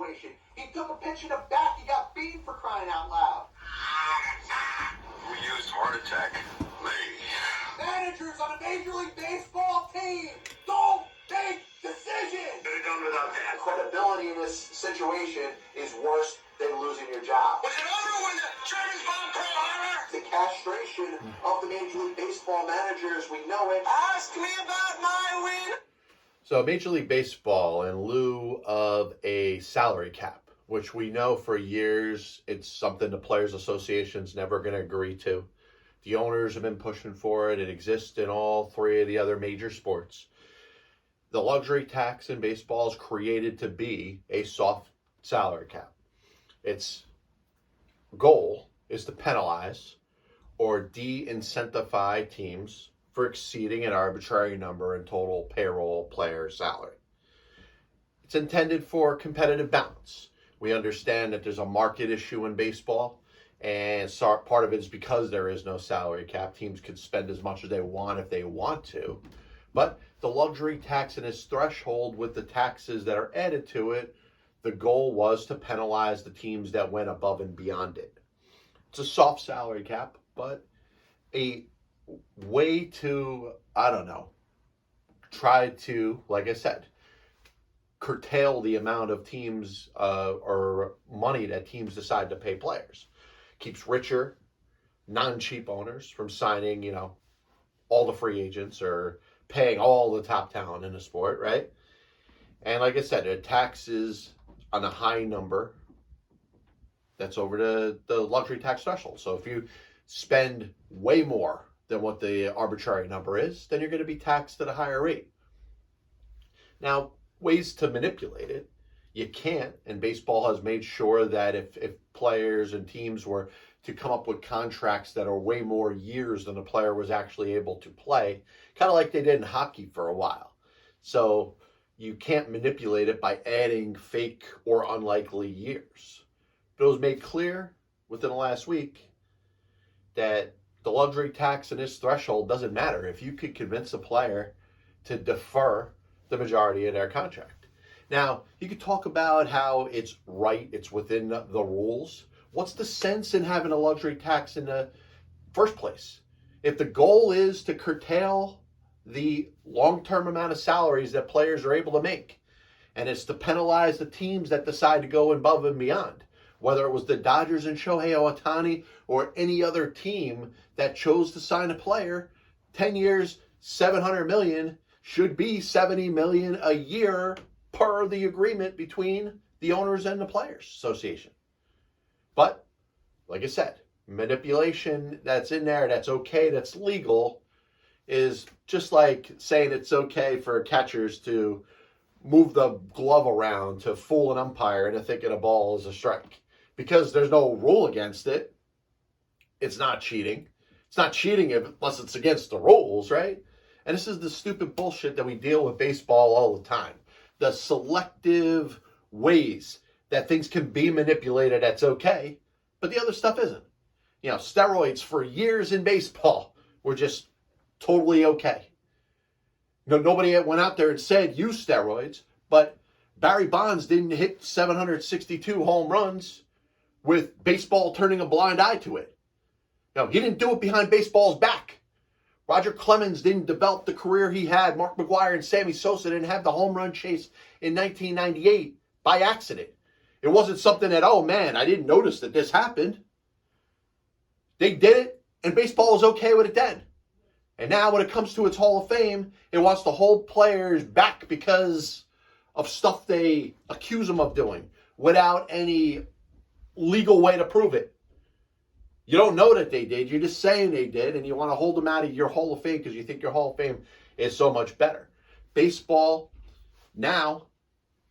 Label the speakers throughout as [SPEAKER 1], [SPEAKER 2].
[SPEAKER 1] situation. He took a pitch in the back. He got beat for crying out loud.
[SPEAKER 2] We used heart attack. Me.
[SPEAKER 1] Managers on a Major League Baseball team don't make decisions.
[SPEAKER 2] Could have done without that.
[SPEAKER 1] Credibility in this situation is worse than losing your job.
[SPEAKER 2] Was it over when the Germans bombed Pearl Harbor?
[SPEAKER 1] The castration of the Major League Baseball managers, we know it.
[SPEAKER 2] Ask me about my win.
[SPEAKER 3] So Major League Baseball, in lieu of a salary cap, which we know for years it's something the Players Association's never going to agree to. The owners have been pushing for it. It exists in all three of the other major sports. The luxury tax in baseball is created to be a soft salary cap. Its goal is to penalize or de-incentivize teams for exceeding an arbitrary number in total payroll player salary. It's intended for competitive balance. We understand that there's a market issue in baseball, and part of it is because there is no salary cap. Teams could spend as much as they want if they want to. But the luxury tax and its threshold with the taxes that are added to it, the goal was to penalize the teams that went above and beyond it. It's a soft salary cap, but a way to, try to, like I said, curtail the amount of teams or money that teams decide to pay players. Keeps richer, non-cheap owners from signing, all the free agents or paying all the top talent in the sport, right? And like I said, it taxes on a high number that's over the luxury tax threshold. So if you spend way more than what the arbitrary number is, then you're going to be taxed at a higher rate. Now, ways to manipulate it, you can't, and baseball has made sure that if players and teams were to come up with contracts that are way more years than the player was actually able to play, kind of like they did in hockey for a while. So you can't manipulate it by adding fake or unlikely years. But it was made clear within the last week that the luxury tax and its threshold doesn't matter if you could convince a player to defer the majority of their contract. Now, you could talk about how it's right, it's within the rules. What's the sense in having a luxury tax in the first place? If the goal is to curtail the long-term amount of salaries that players are able to make, and it's to penalize the teams that decide to go above and beyond, whether it was the Dodgers and Shohei Ohtani or any other team that chose to sign a player, 10 years, $700 million should be $70 million a year per the agreement between the owners and the Players Association. But, like I said, manipulation that's in there, that's okay, that's legal, is just like saying it's okay for catchers to move the glove around to fool an umpire into thinking a ball is a strike. Because there's no rule against it, it's not cheating. It's not cheating unless it's against the rules, right? And this is the stupid bullshit that we deal with baseball all the time. The selective ways that things can be manipulated, that's okay, but the other stuff isn't. Steroids for years in baseball were just totally okay. Nobody went out there and said use steroids, but Barry Bonds didn't hit 762 home runs with baseball turning a blind eye to it. He didn't do it behind baseball's back. Roger Clemens didn't develop the career he had. Mark McGwire and Sammy Sosa didn't have the home run chase in 1998 by accident. It wasn't something that, oh man, I didn't notice that this happened. They did it, and baseball was okay with it then. And now when it comes to its Hall of Fame, it wants to hold players back because of stuff they accuse them of doing without any legal way to prove it. You don't know that they did. You're just saying they did, and you want to hold them out of your Hall of Fame because you think your Hall of Fame is so much better. Baseball, now,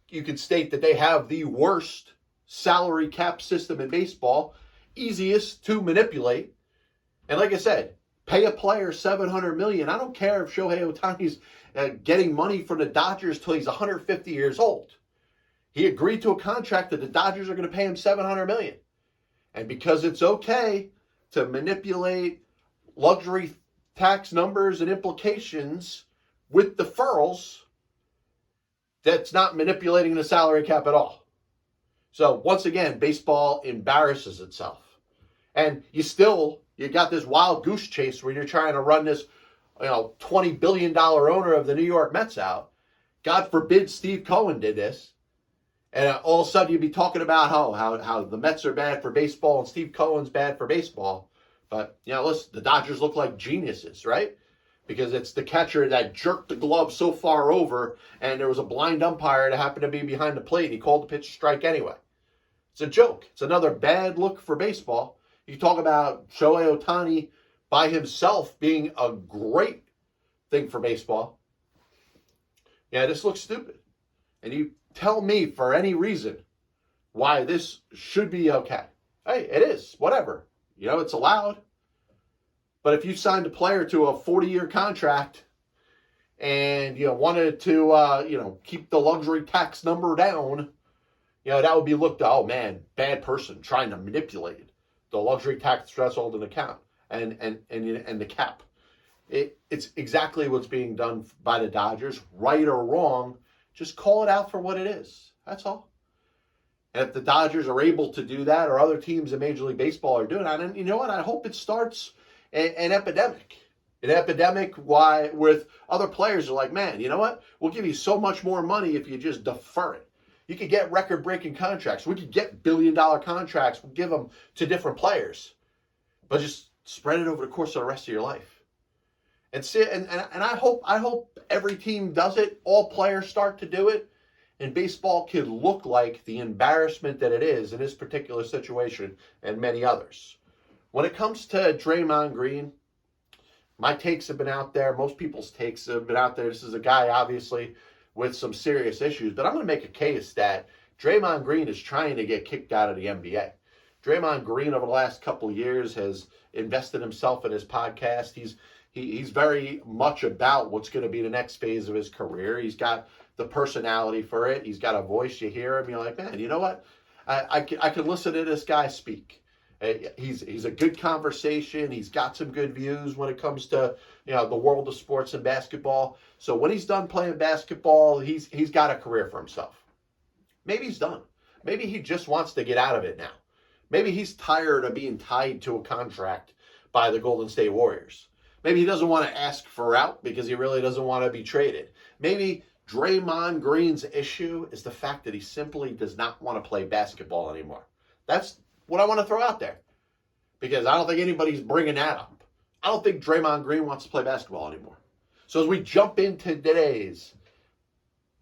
[SPEAKER 3] you can state that they have the worst salary cap system in baseball, easiest to manipulate. And like I said, pay a player $700 million. I don't care if Shohei Ohtani's getting money from the Dodgers till he's 150 years old. He agreed to a contract that the Dodgers are going to pay him $700 million. And because it's okay to manipulate luxury tax numbers and implications with deferrals, that's not manipulating the salary cap at all. So once again, baseball embarrasses itself. And you got this wild goose chase where you're trying to run this, $20 billion owner of the New York Mets out. God forbid Steve Cohen did this. And all of a sudden you'd be talking about how the Mets are bad for baseball and Steve Cohen's bad for baseball. But, listen, the Dodgers look like geniuses, right? Because it's the catcher that jerked the glove so far over and there was a blind umpire that happened to be behind the plate and he called the pitch a strike anyway. It's a joke. It's another bad look for baseball. You talk about Shohei Ohtani by himself being a great thing for baseball. Yeah, this looks stupid. And you tell me for any reason why this should be okay. Hey, it is. Whatever. It's allowed. But if you signed a player to a 40-year contract and wanted to keep the luxury tax number down, that would be looked at, oh man, bad person trying to manipulate the luxury tax threshold and account and the cap. It's exactly what's being done by the Dodgers, right or wrong. Just call it out for what it is. That's all. And if the Dodgers are able to do that, or other teams in Major League Baseball are doing that, and you know what? I hope it starts an epidemic. An epidemic with other players are like, man, you know what? We'll give you so much more money if you just defer it. You could get record-breaking contracts. We could get billion-dollar contracts. We'll give them to different players. But just spread it over the course of the rest of your life. And I hope every team does it. All players start to do it. And baseball can look like the embarrassment that it is in this particular situation and many others. When it comes to Draymond Green, my takes have been out there. Most people's takes have been out there. This is a guy, obviously, with some serious issues. But I'm going to make a case that Draymond Green is trying to get kicked out of the NBA. Draymond Green, over the last couple of years, has invested himself in his podcast. He's very much about what's going to be the next phase of his career. He's got the personality for it. He's got a voice. You hear him, you're like, man, you know what? I can listen to this guy speak. He's a good conversation. He's got some good views when it comes to the world of sports and basketball. So when he's done playing basketball, he's got a career for himself. Maybe he's done. Maybe he just wants to get out of it now. Maybe he's tired of being tied to a contract by the Golden State Warriors. Maybe he doesn't want to ask for out because he really doesn't want to be traded. Maybe Draymond Green's issue is the fact that he simply does not want to play basketball anymore. That's what I want to throw out there, because I don't think anybody's bringing that up. I don't think Draymond Green wants to play basketball anymore. So as we jump into today's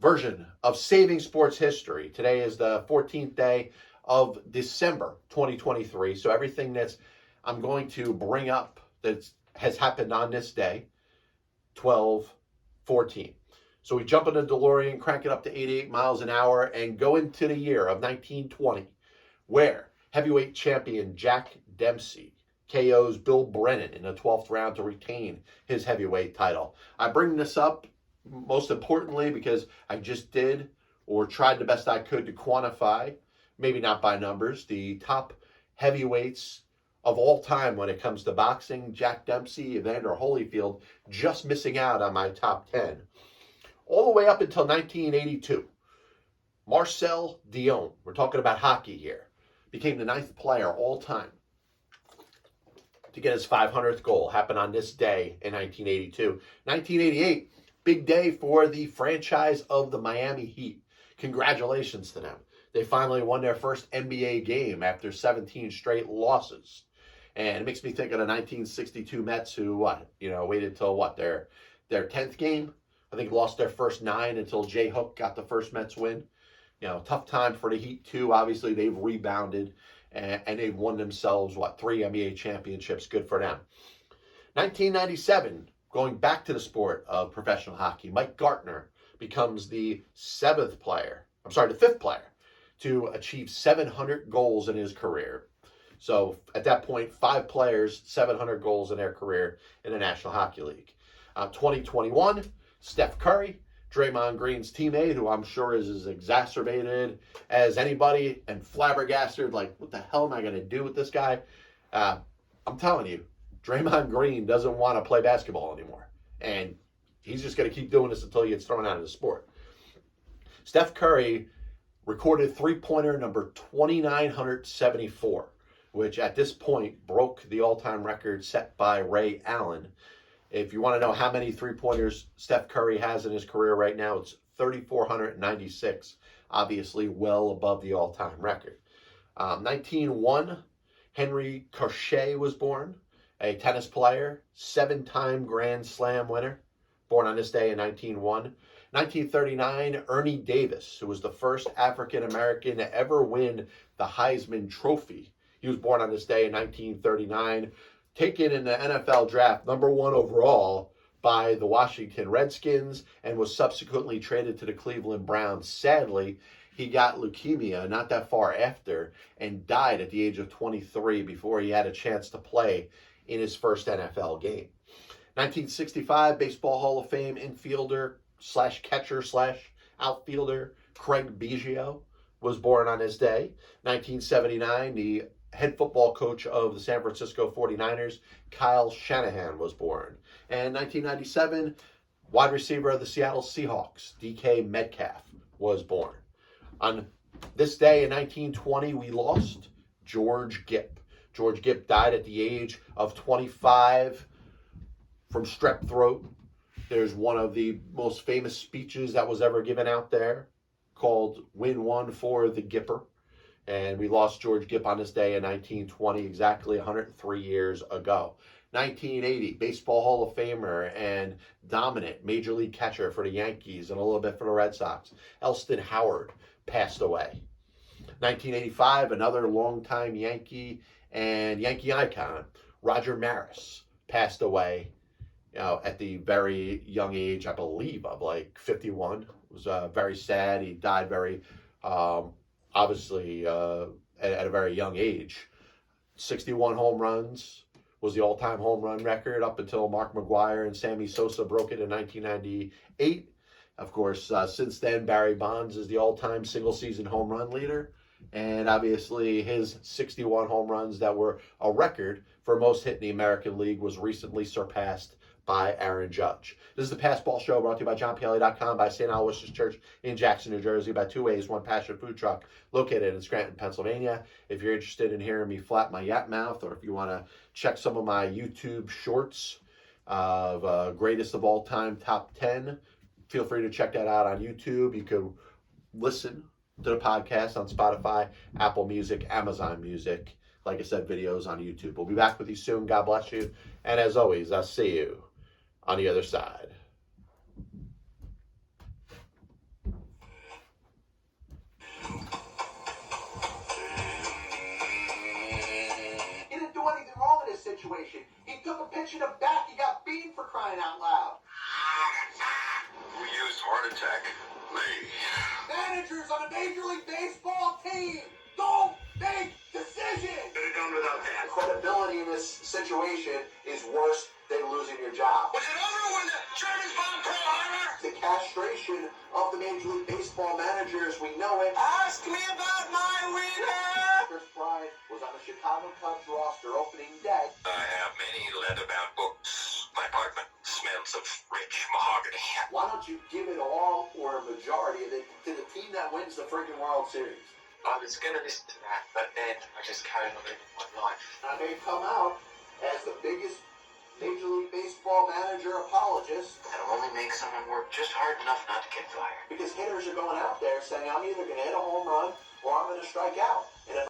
[SPEAKER 3] version of Saving Sports History, today is the 14th day of December 2023. So everything I'm going to bring up that has happened on this day, 12/14. So we jump in a DeLorean, crank it up to 88 miles an hour, and go into the year of 1920, where heavyweight champion Jack Dempsey KOs Bill Brennan in the 12th round to retain his heavyweight title. I bring this up most importantly because I just did, or tried the best I could to quantify, maybe not by numbers, the top heavyweights of all time when it comes to boxing. Jack Dempsey, Evander Holyfield, just missing out on my top 10. All the way up until 1982. Marcel Dionne, we're talking about hockey here, became the 9th player all time to get his 500th goal. Happened on this day in 1982. 1988, big day for the franchise of the Miami Heat. Congratulations to them. They finally won their first NBA game after 17 straight losses. And it makes me think of the 1962 Mets who, waited till their 10th game? I think lost their first 9 until Jay Hook got the first Mets win. Tough time for the Heat too. Obviously, they've rebounded and they've won themselves, 3 NBA championships. Good for them. 1997, going back to the sport of professional hockey, Mike Gartner becomes the 5th player to achieve 700 goals in his career. So at that point, 5 players, 700 goals in their career in the National Hockey League. 2021, Steph Curry, Draymond Green's teammate, who I'm sure is as exacerbated as anybody and flabbergasted, like, what the hell am I going to do with this guy? I'm telling you, Draymond Green doesn't want to play basketball anymore. And he's just going to keep doing this until he gets thrown out of the sport. Steph Curry recorded three-pointer number 2,974, which at this point broke the all-time record set by Ray Allen. If you want to know how many three-pointers Steph Curry has in his career right now, it's 3,496, obviously well above the all-time record. 1901, Henry Cochet was born, a tennis player, 7-time Grand Slam winner, born on this day in 1901. 1939, Ernie Davis, who was the first African-American to ever win the Heisman Trophy. He was born on this day in 1939, taken in the NFL draft number 1 overall by the Washington Redskins, and was subsequently traded to the Cleveland Browns. Sadly, he got leukemia not that far after and died at the age of 23 before he had a chance to play in his first NFL game. 1965, Baseball Hall of Fame infielder / catcher / outfielder Craig Biggio was born on this day. 1979, the head football coach of the San Francisco 49ers, Kyle Shanahan, was born. And 1997, wide receiver of the Seattle Seahawks, DK Metcalf, was born. On this day in 1920, we lost George Gipp. George Gipp died at the age of 25 from strep throat. There's one of the most famous speeches that was ever given out there called Win One for the Gipper. And we lost George Gipp on this day in 1920, exactly 103 years ago. 1980, Baseball Hall of Famer and dominant Major League catcher for the Yankees and a little bit for the Red Sox, Elston Howard, passed away. 1985, another longtime Yankee and Yankee icon, Roger Maris, passed away at the very young age, I believe, of like 51. It was very sad. He died very, obviously, at a very young age. 61 home runs was the all-time home run record up until Mark McGwire and Sammy Sosa broke it in 1998. Of course, since then, Barry Bonds is the all-time single-season home run leader. And obviously, his 61 home runs that were a record for most hit in the American League was recently surpassed by Aaron Judge. This is the Passball Show, brought to you by JohnPLA.com, by St. Aloysius Church in Jackson, New Jersey, by Two Ways, One Passion Food Truck, located in Scranton, Pennsylvania. If you're interested in hearing me flap my yap mouth, or if you want to check some of my YouTube shorts of greatest of all time top 10, feel free to check that out on YouTube. You can listen to the podcast on Spotify, Apple Music, Amazon Music. Like I said, videos on YouTube. We'll be back with you soon. God bless you. And as always, I'll see you on the other side.
[SPEAKER 1] He didn't do anything wrong in this situation. He took a pitch in the back. He got beaten for crying out loud.
[SPEAKER 2] We used heart attack. Me.
[SPEAKER 1] Managers on a Major League Baseball team don't make decisions.
[SPEAKER 2] Could have done without that.
[SPEAKER 1] Credibility in this situation is worse than losing your job.
[SPEAKER 2] Was it over when the Germans bombed Pearl Harbor?
[SPEAKER 1] The castration of the Major League Baseball manager as we know it.
[SPEAKER 2] Ask me about my winner.
[SPEAKER 1] Chris Bryant was on the Chicago Cubs roster opening day.
[SPEAKER 2] I have many leather-bound books. My apartment smells of rich mahogany.
[SPEAKER 1] Why don't you give it all or a majority of it to the team that wins the freaking World Series?
[SPEAKER 4] I was going to listen to that, but then I just carried on living my life.
[SPEAKER 1] I may come out as the biggest Major League Baseball manager apologist
[SPEAKER 4] That'll only make someone work just hard enough not to get fired.
[SPEAKER 1] because hitters are going out there saying, I'm either going to hit a home run or I'm going to strike out.